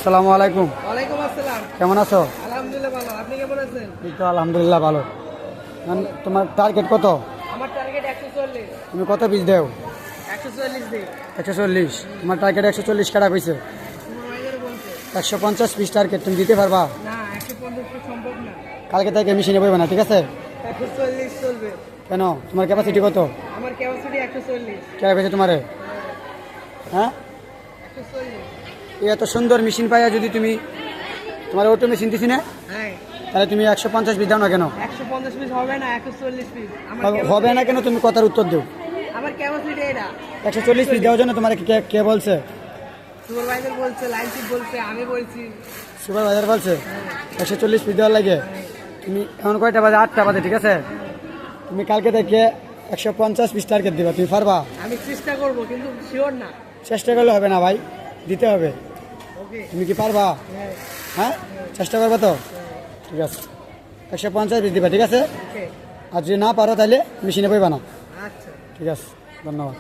আসসালামু আলাইকুম। ওয়ালাইকুম আসসালাম। কেমন আছো? আলহামদুলিল্লাহ ভালো। আপনি কেমন আছেন? এই তো আলহামদুলিল্লাহ ভালো। তোমার টার্গেট কত? আমার টার্গেট 140। তুমি কত পিস দেও? 140 দিই। 140। তোমার টার্গেট 140 কাটা কইছে। সুপারভাইজার বলছে 150 পিস টার্গেট তুমি দিতে পারবা? না 150 তো সম্ভব না। কালকে থেকে মেশিনে বইবে না, ঠিক আছে? 140 চলবে। কেন, তোমার ক্যাপাসিটি কত? আমার ক্যাপাসিটি 140। কে পেয়েছে তোমারে? হ্যাঁ, 140। এই এত সুন্দর মেশিন পাইয়া যদি তুমি তোমার অটো মেশিন দিছি না, হ্যাঁ তাহলে তুমি 150 পিস দাও না কেন? 150 পিস হবে না, 140 পিস। হবে না কেন? তুমি কথার উত্তর দেও। আমার ক্যাপাসিটি এটা 140 পিস দেওয়ার জন্য তোমার কে বলছে? সুপারভাইজার বলছে, লাইন চিপ বলছে, আমি বলছি। সুপারভাইজার বলছে 140 পিস দেওয়ার লাগে। তুমি এখন কয়টা বাজে? 8টা বাজে, ঠিক আছে? তুমি কালকে থেকে 150 পিস টার্গেট দিবা, তুমি পারবা? আমি চেষ্টা করব কিন্তু শিওর না। চেষ্টা করলে হবে না ভাই, দিতে হবে। ওকে। তুমি কি পারবা? হ্যাঁ হ্যাঁ, চেষ্টা করবা তো? ঠিক আছে, 150 পিস দিবা, ঠিক আছে? ওকে। আর যদি না পারো তাহলে মেশিনে বইবা না। আচ্ছা। ঠিক আছে, ধন্যবাদ।